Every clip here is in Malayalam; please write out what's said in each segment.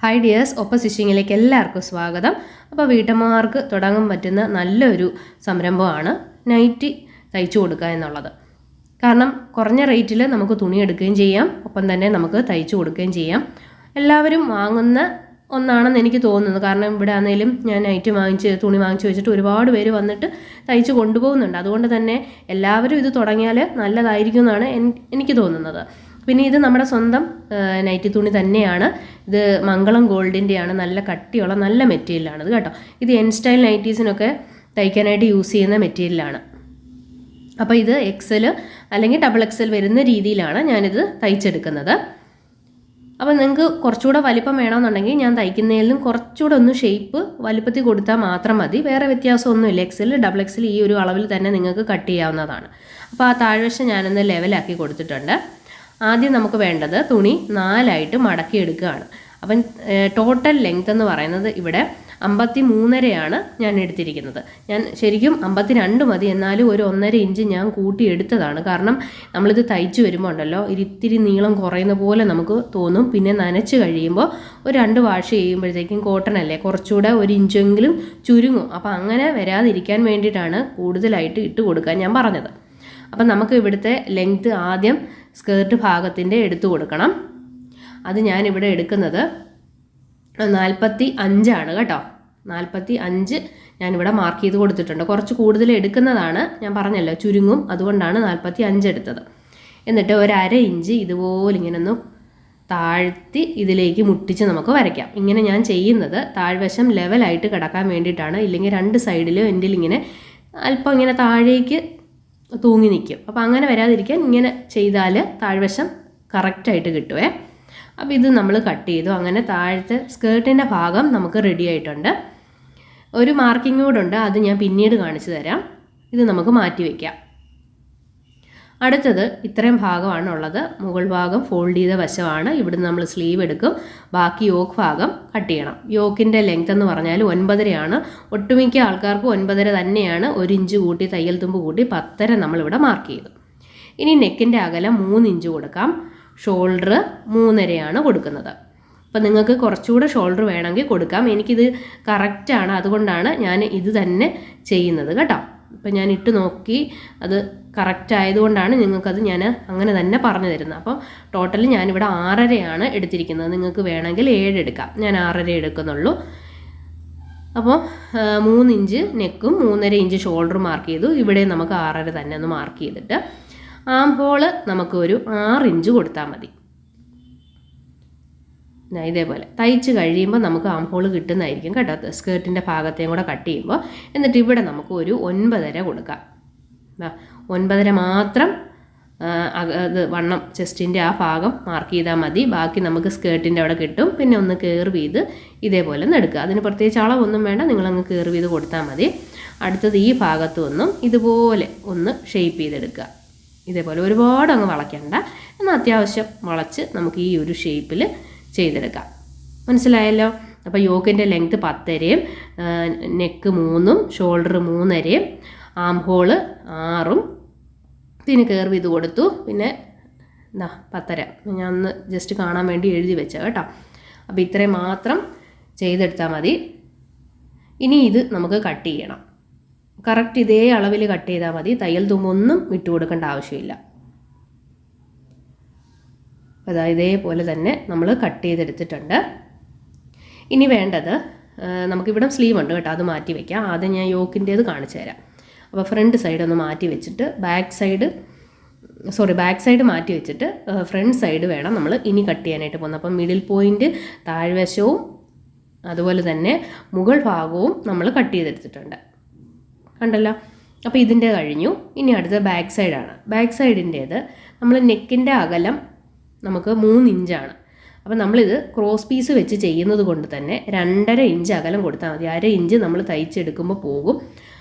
ഹായ് ഡിയേഴ്സ്, ഒപ്പം സ്റ്റിച്ചിങ്ങിലേക്ക് എല്ലാവർക്കും സ്വാഗതം. അപ്പോൾ വീട്ടമ്മമാർക്ക് തുടങ്ങാൻ പറ്റുന്ന നല്ലൊരു സംരംഭമാണ് നൈറ്റി തയ്ച്ചു കൊടുക്കുക എന്നുള്ളത്. കാരണം കുറഞ്ഞ റേറ്റിൽ നമുക്ക് തുണി എടുക്കുകയും ചെയ്യാം, ഒപ്പം തന്നെ നമുക്ക് തയ്ച്ചു കൊടുക്കുകയും ചെയ്യാം. എല്ലാവരും വാങ്ങുന്ന ഒന്നാണെന്ന് എനിക്ക് തോന്നുന്നത്. കാരണം ഇവിടെ ആണെങ്കിലും ഞാൻ നൈറ്റി തുണി വാങ്ങിച്ച് വെച്ചിട്ട് ഒരുപാട് പേര് വന്നിട്ട് തയ്ച്ച് കൊണ്ടുപോകുന്നുണ്ട്. അതുകൊണ്ട് തന്നെ എല്ലാവരും ഇത് തുടങ്ങിയാൽ നല്ലതായിരിക്കും എന്നാണ് എനിക്ക് തോന്നുന്നത്. പിന്നെ ഇത് നമ്മുടെ സ്വന്തം നൈറ്റി തുണി തന്നെയാണ്. ഇത് മംഗളം ഗോൾഡിൻ്റെയാണ്. നല്ല കട്ടിയുള്ള നല്ല മെറ്റീരിയലാണ് ഇത് കേട്ടോ. ഇത് എൻ സ്റ്റൈൽ നൈറ്റീസിനൊക്കെ തയ്ക്കാനായിട്ട് യൂസ് ചെയ്യുന്ന മെറ്റീരിയലാണ്. അപ്പോൾ ഇത് XL അല്ലെങ്കിൽ XXL വരുന്ന രീതിയിലാണ് ഞാനിത് തയ്ച്ചെടുക്കുന്നത്. അപ്പോൾ നിങ്ങൾക്ക് കുറച്ചുകൂടെ വലിപ്പം വേണമെന്നുണ്ടെങ്കിൽ ഞാൻ തയ്ക്കുന്നതിലും കുറച്ചുകൂടെ ഒന്ന് ഷേപ്പ് വലിപ്പത്തിൽ കൊടുത്താൽ മാത്രം മതി. വേറെ വ്യത്യാസമൊന്നുമില്ല. XL XXL ഈ ഒരു അളവിൽ തന്നെ നിങ്ങൾക്ക് കട്ട് ചെയ്യാവുന്നതാണ്. അപ്പോൾ ആ താഴ്വശം ഞാനൊന്ന് ലെവലാക്കി കൊടുത്തിട്ടുണ്ട്. ആദ്യം നമുക്ക് വേണ്ടത് തുണി 4ആയിട്ട് മടക്കിയെടുക്കുകയാണ്. അപ്പം ടോട്ടൽ ലെങ്ത് എന്ന് പറയുന്നത് ഇവിടെ 53.5 ഞാൻ എടുത്തിരിക്കുന്നത്. ഞാൻ ശരിക്കും 52 മതി, എന്നാലും ഒരു 1.5 ഇഞ്ച് ഞാൻ കൂട്ടിയെടുത്തതാണ്. കാരണം നമ്മളിത് തയ്ച്ച് വരുമ്പോൾ ഉണ്ടല്ലോ ഇത്തിരി നീളം കുറയുന്ന പോലെ നമുക്ക് തോന്നും. പിന്നെ നനച്ച് കഴിയുമ്പോൾ ഒരു 2 വാഷ് ചെയ്യുമ്പോഴത്തേക്കും കോട്ടൺ അല്ലേ, കുറച്ചുകൂടെ 1 ഇഞ്ചെങ്കിലും ചുരുങ്ങും. അപ്പോൾ അങ്ങനെ വരാതിരിക്കാൻ വേണ്ടിയിട്ടാണ് കൂടുതലായിട്ട് ഇട്ട് കൊടുക്കാൻ ഞാൻ പറഞ്ഞത്. അപ്പം നമുക്ക് ഇവിടുത്തെ ലെങ്ത്ത് ആദ്യം സ്കേർട്ട് ഭാഗത്തിൻ്റെ എടുത്തു കൊടുക്കണം. അത് ഞാനിവിടെ എടുക്കുന്നത് 45 കേട്ടോ. 45 ഞാനിവിടെ മാർക്ക് ചെയ്ത് കൊടുത്തിട്ടുണ്ട്. കുറച്ച് കൂടുതൽ എടുക്കുന്നതാണ്, ഞാൻ പറഞ്ഞല്ലോ ചുരുങ്ങും, അതുകൊണ്ടാണ് 45 എടുത്തത്. എന്നിട്ട് ഒരു 1/2 ഇഞ്ച് ഇതുപോലെ ഇങ്ങനെ ഒന്ന് താഴ്ത്തി ഇതിലേക്ക് മുട്ടിച്ച് നമുക്ക് വരയ്ക്കാം. ഇങ്ങനെ ഞാൻ ചെയ്യുന്നത് താഴ്വശം ലെവലായിട്ട് കിടക്കാൻ വേണ്ടിയിട്ടാണ്. ഇല്ലെങ്കിൽ 2 സൈഡിലും എൻ്റെ ഇങ്ങനെ അല്പം ഇങ്ങനെ താഴേക്ക് തൂങ്ങി നിൽക്കും. അപ്പോൾ അങ്ങനെ വരാതിരിക്കാൻ ഇങ്ങനെ ചെയ്താൽ താഴ്വശം കറക്റ്റായിട്ട് കിട്ടുമേ. അപ്പോൾ ഇത് നമ്മൾ കട്ട് ചെയ്തു. അങ്ങനെ താഴത്തെ സ്കേർട്ടിൻ്റെ ഭാഗം നമുക്ക് റെഡി ആയിട്ടുണ്ട്. ഒരു മാർക്കിംഗ് കൂടെ ഉണ്ട്, അത് ഞാൻ പിന്നീട് കാണിച്ചു തരാം. ഇത് നമുക്ക് മാറ്റി വയ്ക്കാം. അടുത്തത് ഇത്രയും ഭാഗമാണ് ഉള്ളത്. മുകൾ ഭാഗം ഫോൾഡ് ചെയ്ത വശമാണ്. ഇവിടുന്ന് നമ്മൾ സ്ലീവ് എടുക്കും. ബാക്കി യോക്ക് ഭാഗം കട്ട് ചെയ്യണം. യോക്കിൻ്റെ ലെങ്ത് എന്ന് പറഞ്ഞാൽ 9.5 ഒട്ടുമിക്ക ആൾക്കാർക്ക് 9.5 തന്നെയാണ്. 1 ഇഞ്ച് കൂട്ടി തയ്യൽ തുമ്പ് കൂട്ടി 10.5 നമ്മളിവിടെ മാർക്ക് ചെയ്തു. ഇനി നെക്കിൻ്റെ അകലം 3 ഇഞ്ച് കൊടുക്കാം. ഷോൾഡർ 3.5 കൊടുക്കുന്നത്. അപ്പം നിങ്ങൾക്ക് കുറച്ചുകൂടെ ഷോൾഡർ വേണമെങ്കിൽ കൊടുക്കാം. എനിക്കിത് കറക്റ്റാണ്, അതുകൊണ്ടാണ് ഞാൻ ഇത് തന്നെ ചെയ്യുന്നത് കേട്ടോ. ഇപ്പം ഞാൻ ഇട്ട് നോക്കി, അത് കറക്റ്റ് ആയതുകൊണ്ടാണ് നിങ്ങൾക്കത് ഞാൻ അങ്ങനെ തന്നെ പറഞ്ഞു തരുന്നത്. അപ്പം ടോട്ടൽ ഞാനിവിടെ 6.5 എടുത്തിരിക്കുന്നത്. നിങ്ങൾക്ക് വേണമെങ്കിൽ 7 എടുക്കാം. ഞാൻ 6.5 എടുക്കുന്നുള്ളൂ. അപ്പോൾ 3 ഇഞ്ച് നെക്കും 3.5 ഇഞ്ച് ഷോൾഡർ മാർക്ക് ചെയ്തു. ഇവിടെ നമുക്ക് 6.5 തന്നെ ഒന്ന് മാർക്ക് ചെയ്തിട്ട് ആം ഹോള് നമുക്ക് ഒരു 6 ഇഞ്ച് കൊടുത്താൽ മതി. ഇതേപോലെ തയ്ച്ച് കഴിയുമ്പോൾ നമുക്ക് ആം ഹോൾ കിട്ടുന്നതായിരിക്കും കേട്ടോ, സ്കേർട്ടിൻ്റെ ഭാഗത്തെയും കൂടെ കട്ട് ചെയ്യുമ്പോൾ. എന്നിട്ട് ഇവിടെ നമുക്ക് ഒരു 9.5 കൊടുക്കാം. 9.5 മാത്രം അത് വണ്ണം ചെസ്റ്റിൻ്റെ ആ ഭാഗം മാർക്ക് ചെയ്താൽ മതി. ബാക്കി നമുക്ക് സ്കേർട്ടിൻ്റെ അവിടെ കിട്ടും. പിന്നെ ഒന്ന് കർവ് ചെയ്ത് ഇതേപോലെ ഒന്ന് എടുക്കുക. അതിന് പ്രത്യേകിച്ച് അളവൊന്നും വേണ്ട, നിങ്ങളങ്ങ് കർവ് ചെയ്ത് കൊടുത്താൽ മതി. അടുത്തത് ഈ ഭാഗത്തു നിന്നും ഇതുപോലെ ഒന്ന് ഷേപ്പ് ചെയ്തെടുക്കുക. ഇതേപോലെ ഒരുപാട് അങ്ങ് വളയ്ക്കണ്ട, എന്നാൽ അത്യാവശ്യം വളച്ച് നമുക്ക് ഈ ഒരു ഷേപ്പിൽ ചെയ്തെടുക്കാം. മനസ്സിലായല്ലോ? അപ്പോൾ യോക്കിൻ്റെ length 10.5, neck 3, shoulder 3.5, arm hole 6, പിന്നെ കർവ് ചെയ്ത് കൊടുത്തു. പിന്നെ 10.5 ഞാൻ ഒന്ന് ജസ്റ്റ് കാണാൻ വേണ്ടി എഴുതി വെച്ച കേട്ടോ. അപ്പോൾ ഇത്രയും മാത്രം ചെയ്തെടുത്താൽ മതി. ഇനി ഇത് നമുക്ക് കട്ട് ചെയ്യണം. കറക്റ്റ് ഇതേ അളവിൽ കട്ട് ചെയ്താൽ മതി. തയ്യൽ തുമ്പൊന്നും വിട്ടു കൊടുക്കേണ്ട ആവശ്യമില്ല. അപ്പോൾ ഇതേപോലെ തന്നെ നമ്മൾ കട്ട് ചെയ്തെടുത്തിട്ടുണ്ട്. ഇനി വേണ്ടത് നമുക്കിവിടെ സ്ലീവ് ഉണ്ട് കേട്ടോ, അത് മാറ്റി വയ്ക്കാം. ആദ്യം ഞാൻ യോക്കിൻ്റേത് കാണിച്ചു തരാം. അപ്പോൾ ഫ്രണ്ട് സൈഡ് ഒന്ന് മാറ്റി വെച്ചിട്ട് ബാക്ക് സൈഡ് മാറ്റി വെച്ചിട്ട് ഫ്രണ്ട് സൈഡ് വേണം നമ്മൾ ഇനി കട്ട് ചെയ്യാനായിട്ട് പോകുന്നത്. അപ്പം മിഡിൽ പോയിൻറ്റ് താഴ്വശവും അതുപോലെ തന്നെ മുകൾ ഭാഗവും നമ്മൾ കട്ട് ചെയ്തെടുത്തിട്ടുണ്ട്. കണ്ടല്ലോ? അപ്പോൾ ഇതിൻ്റെ കഴിഞ്ഞു. ഇനി അടുത്ത ബാക്ക് സൈഡാണ്. ബാക്ക് സൈഡിൻ്റേത് നമ്മൾ നെക്കിൻ്റെ അകലം നമുക്ക് 3 ഇഞ്ചാണ്. അപ്പോൾ നമ്മളിത് ക്രോസ് പീസ് വെച്ച് ചെയ്യുന്നത് കൊണ്ട് തന്നെ 2.5 ഇഞ്ച് അകലം കൊടുത്താൽ മതി. 1/2 ഇഞ്ച് നമ്മൾ തയ്ച്ചെടുക്കുമ്പോൾ പോകും.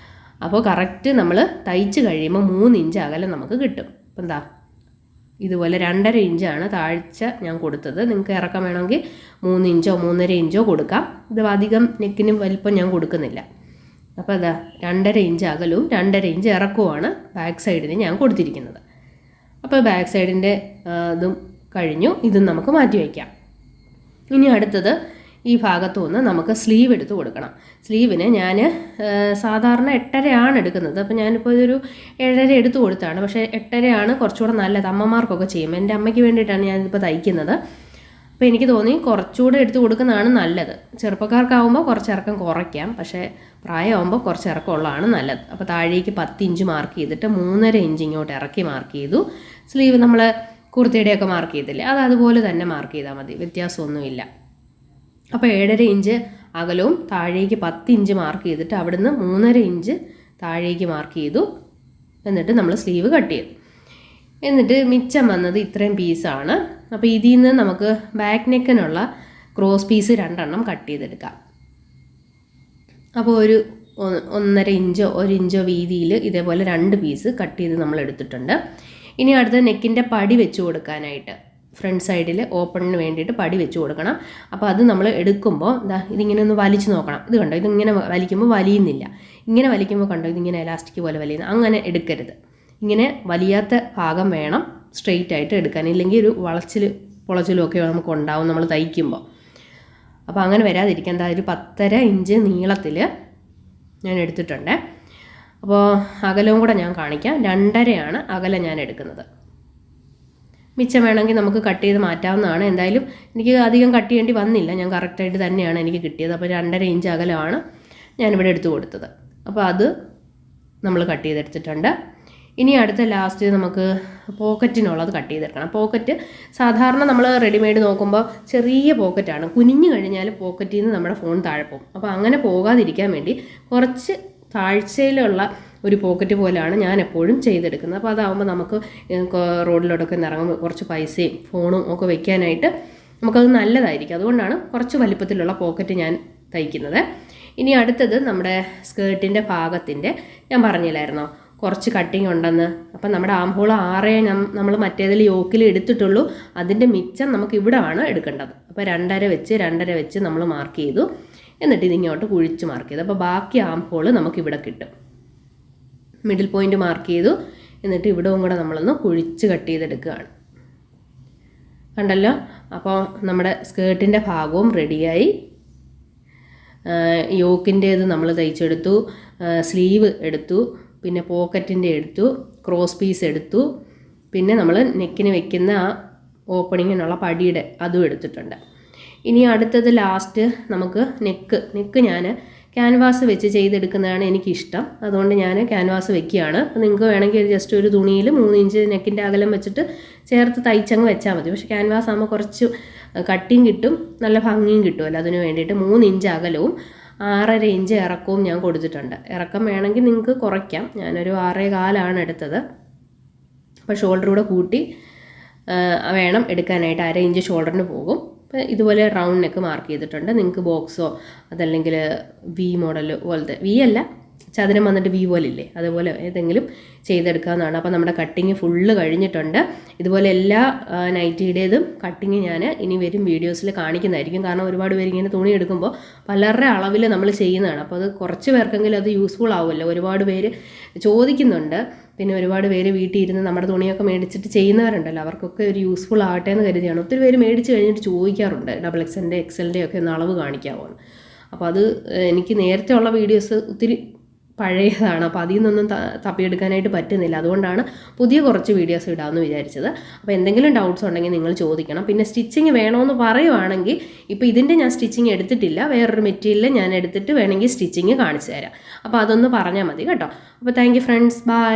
അപ്പോൾ കറക്റ്റ് നമ്മൾ തയ്ച്ച് കഴിയുമ്പോൾ 3 ഇഞ്ച് അകലം നമുക്ക് കിട്ടും. അപ്പം എന്താ ഇതുപോലെ 2.5 ഇഞ്ചാണ് താഴ്ച ഞാൻ കൊടുത്തത്. നിങ്ങൾക്ക് ഇറക്കം വേണമെങ്കിൽ 3 ഇഞ്ചോ 3.5 ഇഞ്ചോ കൊടുക്കാം. ഇത് അധികം നെക്കിന് വലിപ്പം ഞാൻ കൊടുക്കുന്നില്ല. അപ്പോൾ അതാ 2.5 ഇഞ്ച് അകലവും 2.5 ഇഞ്ച് ഇറക്കവുമാണ് ബാക്ക് സൈഡിന് ഞാൻ കൊടുത്തിരിക്കുന്നത്. അപ്പോൾ ബാക്ക് സൈഡിൻ്റെ ഇതും കഴിഞ്ഞു. ഇതും നമുക്ക് മാറ്റി വയ്ക്കാം. ഇനി അടുത്തത് ഈ ഭാഗത്തു നിന്ന് നമുക്ക് സ്ലീവ് എടുത്ത് കൊടുക്കണം. സ്ലീവിന് ഞാൻ സാധാരണ 8.5 എടുക്കുന്നത്. അപ്പോൾ ഞാനിപ്പോൾ ഇതൊരു 7.5 എടുത്ത് കൊടുത്താണ്. പക്ഷേ 8.5 കുറച്ചുകൂടെ നല്ലത്. അമ്മമാർക്കൊക്കെ ചെയ്യും. എൻ്റെ അമ്മയ്ക്ക് വേണ്ടിയിട്ടാണ് ഞാനിപ്പോൾ തയ്ക്കുന്നത്. അപ്പോൾ എനിക്ക് തോന്നി കുറച്ചുകൂടെ എടുത്ത് കൊടുക്കുന്നതാണ് നല്ലത്. ചെറുപ്പക്കാർക്കാവുമ്പോൾ കുറച്ച് ഇറക്കം കുറയ്ക്കാം, പക്ഷേ പ്രായമാകുമ്പോൾ കുറച്ച് ഇറക്കമുള്ളതാണ് നല്ലത്. അപ്പോൾ താഴേക്ക് 10 ഇഞ്ച് മാർക്ക് ചെയ്തിട്ട് 3.5 ഇഞ്ച് ഇങ്ങോട്ട് ഇറക്കി മാർക്ക് ചെയ്തു. സ്ലീവ് നമ്മൾ കുർത്തിയുടെയൊക്കെ മാർക്ക് ചെയ്തില്ലേ, അത് അതുപോലെ തന്നെ മാർക്ക് ചെയ്താൽ മതി, വ്യത്യാസമൊന്നുമില്ല. അപ്പോൾ 7.5 ഇഞ്ച് അകലവും താഴേക്ക് 10 ഇഞ്ച് മാർക്ക് ചെയ്തിട്ട് അവിടുന്ന് 3.5 ഇഞ്ച് താഴേക്ക് മാർക്ക് ചെയ്തു. എന്നിട്ട് നമ്മൾ സ്ലീവ് കട്ട് ചെയ്തു. എന്നിട്ട് മിച്ചം വന്നത് ഇത്രയും പീസാണ്. അപ്പോൾ ഇതിൽ നിന്ന് നമുക്ക് ബാക്ക് നെക്കിനുള്ള ക്രോസ് പീസ് 2 കട്ട് ചെയ്തെടുക്കാം. അപ്പോൾ ഒരു 1.5 ഇഞ്ചോ 1 ഇഞ്ചോ വീതിയിൽ ഇതേപോലെ 2 പീസ് കട്ട് ചെയ്ത് നമ്മൾ എടുത്തിട്ടുണ്ട്. ഇനി അടുത്ത നെക്കിൻ്റെ പടി വെച്ച് കൊടുക്കാനായിട്ട് ഫ്രണ്ട് സൈഡിൽ ഓപ്പണിന് വേണ്ടിയിട്ട് പടി വെച്ച് കൊടുക്കണം. അപ്പോൾ അത് നമ്മൾ എടുക്കുമ്പോൾ ഇതിങ്ങനെ ഒന്ന് വലിച്ചു നോക്കണം. ഇത് കണ്ടോ, ഇതിങ്ങനെ വലിക്കുമ്പോൾ വലിയുന്നില്ല. ഇങ്ങനെ വലിക്കുമ്പോൾ കണ്ടോ, ഇതിങ്ങനെ എലാസ്റ്റിക് പോലെ വലിയുന്നു. അങ്ങനെ എടുക്കരുത്. ഇങ്ങനെ വലിയാത്ത ഭാഗം വേണം സ്ട്രെയിറ്റ് ആയിട്ട് എടുക്കാൻ. ഇല്ലെങ്കിൽ ഒരു പൊളച്ചിലും ഒക്കെ നമുക്ക് ഉണ്ടാവും നമ്മൾ തയ്ക്കുമ്പോൾ. അപ്പോൾ അങ്ങനെ വരാതിരിക്കാൻ ഒരു 10.5 ഇഞ്ച് നീളത്തിൽ ഞാൻ എടുത്തിട്ടുണ്ട്. അപ്പോൾ അകലവും കൂടെ ഞാൻ കാണിക്കാം. 2.5 അകലം ഞാൻ എടുക്കുന്നത്. മിച്ചം വേണമെങ്കിൽ നമുക്ക് കട്ട് ചെയ്ത് മാറ്റാവുന്നതാണ്. എന്തായാലും എനിക്ക് അധികം കട്ട് ചെയ്യേണ്ടി വന്നില്ല. ഞാൻ കറക്റ്റായിട്ട് തന്നെയാണ് എനിക്ക് കിട്ടിയത്. അപ്പോൾ 2.5 ഇഞ്ച് അകലമാണ് ഞാനിവിടെ എടുത്തു കൊടുത്തത്. അപ്പോൾ അത് നമ്മൾ കട്ട് ചെയ്തെടുത്തിട്ടുണ്ട്. ഇനി അടുത്ത ലാസ്റ്റ് നമുക്ക് പോക്കറ്റിനുള്ളത് കട്ട് ചെയ്തെടുക്കണം. പോക്കറ്റ് സാധാരണ നമ്മൾ റെഡിമെയ്ഡ് നോക്കുമ്പോൾ ചെറിയ പോക്കറ്റാണ്. കുനിഞ്ഞു കഴിഞ്ഞാൽ പോക്കറ്റിൽ നിന്ന് നമ്മുടെ ഫോൺ താഴെ പോകും. അപ്പോൾ അങ്ങനെ പോകാതിരിക്കാൻ വേണ്ടി കുറച്ച് താഴ്ചയിലുള്ള ഒരു പോക്കറ്റ് പോലെയാണ് ഞാൻ എപ്പോഴും ചെയ്തെടുക്കുന്നത്. അപ്പോൾ അതാകുമ്പോൾ നമുക്ക് റോഡിലോട്ടൊക്കെ ഇറങ്ങുമ്പോൾ കുറച്ച് പൈസയും ഫോണും ഒക്കെ വെക്കാനായിട്ട് നമുക്കത് നല്ലതായിരിക്കും. അതുകൊണ്ടാണ് കുറച്ച് വലിപ്പത്തിലുള്ള പോക്കറ്റ് ഞാൻ തയ്ക്കുന്നത്. ഇനി അടുത്തത് നമ്മുടെ സ്കേർട്ടിൻ്റെ ഭാഗത്തിൻ്റെ ഞാൻ പറഞ്ഞില്ലായിരുന്നോ കുറച്ച് കട്ടിങ് ഉണ്ടെന്ന്. അപ്പം നമ്മുടെ ആംഹോൾ 6 നമ്മൾ മറ്റേതിൽ യോക്കിൽ എടുത്തിട്ടുള്ളൂ. അതിൻ്റെ മിച്ചം നമുക്ക് ഇവിടെ ആണ് എടുക്കേണ്ടത്. അപ്പോൾ 2.5 വെച്ച് നമ്മൾ മാർക്ക് ചെയ്തു. എന്നിട്ട് ഇതിങ്ങോട്ട് കുഴിച്ച് മാർക്ക് ചെയ്തു. അപ്പോൾ ബാക്കി ആംഹോൾ നമുക്കിവിടെ കിട്ടും. മിഡിൽ പോയിൻ്റ് മാർക്ക് ചെയ്തു. എന്നിട്ട് ഇവിടവും കൂടെ നമ്മളൊന്ന് കുഴിച്ച് കട്ട് ചെയ്തെടുക്കുകയാണ്. കണ്ടല്ലോ. അപ്പോൾ നമ്മുടെ സ്കേർട്ടിൻ്റെ ഭാഗവും റെഡിയായി. യോക്കിൻ്റേത് നമ്മൾ തയ്ച്ചെടുത്തു, സ്ലീവ് എടുത്തു, പിന്നെ പോക്കറ്റിൻ്റെ എടുത്തു, ക്രോസ് പീസ് എടുത്തു, പിന്നെ നമ്മൾ നെക്കിന് വെക്കുന്ന ആ ഓപ്പണിങ്ങിനുള്ള പടിയുടെ അതും എടുത്തിട്ടുണ്ട്. ഇനി അടുത്തത് ലാസ്റ്റ് നമുക്ക് നെക്ക് ഞാൻ ക്യാൻവാസ് വെച്ച് ചെയ്തെടുക്കുന്നതാണ് എനിക്കിഷ്ടം. അതുകൊണ്ട് ഞാൻ ക്യാൻവാസ് വെക്കുകയാണ്. അപ്പോൾ നിങ്ങൾക്ക് വേണമെങ്കിൽ ജസ്റ്റ് ഒരു തുണിയിൽ 3 ഇഞ്ച് നെക്കിൻ്റെ അകലം വെച്ചിട്ട് ചേർത്ത് തയ്ച്ചങ്ങ് വെച്ചാൽ മതി. പക്ഷേ ക്യാൻവാസ് ആകുമ്പോൾ കുറച്ച് കട്ടിങ് കിട്ടും, നല്ല ഭംഗിയും കിട്ടുമല്ലോ. അതിന് വേണ്ടിയിട്ട് 3 ഇഞ്ച് അകലവും 6.5 ഇഞ്ച് ഇറക്കവും ഞാൻ കൊടുത്തിട്ടുണ്ട്. ഇറക്കം വേണമെങ്കിൽ നിങ്ങൾക്ക് കുറയ്ക്കാം. ഞാനൊരു 6.25 എടുത്തത്. അപ്പോൾ ഷോൾഡർ കൂടെ കൂട്ടി വേണം എടുക്കാനായിട്ട്. 1/2 ഇഞ്ച് ഷോൾഡറിന് പോകും. അപ്പോൾ ഇതുപോലെ റൗണ്ട് നെക്ക് മാർക്ക് ചെയ്തിട്ടുണ്ട്. നിങ്ങൾക്ക് ബോക്സോ അതല്ലെങ്കിൽ വി മോഡൽ പോലത്തെ, വി അല്ല ചതുരം വന്നിട്ട് വി പോലില്ലേ, അതുപോലെ ഏതെങ്കിലും ചെയ്തെടുക്കാവുന്നതാണ്. അപ്പോൾ നമ്മുടെ കട്ടിങ് ഫുള്ള് കഴിഞ്ഞിട്ടുണ്ട്. ഇതുപോലെ എല്ലാ നൈറ്റിയുടേതും കട്ടിങ് ഞാൻ ഇനി വരും വീഡിയോസിൽ കാണിക്കുന്നതായിരിക്കും. കാരണം ഒരുപാട് പേര് ഇങ്ങനെ തുണി എടുക്കുമ്പോൾ പലരുടെ അളവിൽ നമ്മൾ ചെയ്യുന്നതാണ്. അപ്പോൾ അത് കുറച്ച് പേർക്കെങ്കിലും അത് യൂസ്ഫുൾ ആവുമല്ലോ. ഒരുപാട് പേര് ചോദിക്കുന്നുണ്ട്. പിന്നെ ഒരുപാട് പേര് വീട്ടിൽ ഇരുന്ന് നമ്മുടെ തുണിയൊക്കെ മേടിച്ചിട്ട് ചെയ്യുന്നവരുണ്ടല്ലോ, അവർക്കൊക്കെ ഒരു യൂസ്ഫുൾ ആവട്ടെ എന്ന് കരുതിയാണ്. ഒത്തിരി പേര് മേടിച്ച് കഴിഞ്ഞിട്ട് ചോദിക്കാറുണ്ട് XXL XL ഒക്കെ ഒന്ന് അളവ് കാണിക്കാമോ. അപ്പോൾ അത് എനിക്ക് നേരത്തെ ഉള്ള വീഡിയോസ് ഒത്തിരി പഴയതാണ്. അപ്പോൾ അതിൽ നിന്നൊന്നും തപ്പിയെടുക്കാനായിട്ട് പറ്റുന്നില്ല. അതുകൊണ്ടാണ് പുതിയ കുറച്ച് വീഡിയോസ് ഇടാമെന്ന് വിചാരിച്ചത്. അപ്പോൾ എന്തെങ്കിലും ഡൗട്ട്സ് ഉണ്ടെങ്കിൽ നിങ്ങൾ ചോദിക്കണം. പിന്നെ സ്റ്റിച്ചിങ് വേണമെന്ന് പറയുവാണെങ്കിൽ ഇപ്പോൾ ഇതിൻ്റെ ഞാൻ സ്റ്റിച്ചിങ് എടുത്തിട്ടില്ല. വേറൊരു മെറ്റീരിയൽ ഞാൻ എടുത്തിട്ട് വേണമെങ്കിൽ സ്റ്റിച്ചിങ് കാണിച്ചു തരാം. അപ്പോൾ അതൊന്ന് പറഞ്ഞാൽ മതി കേട്ടോ. അപ്പോൾ താങ്ക് യു ഫ്രണ്ട്സ്, ബൈ.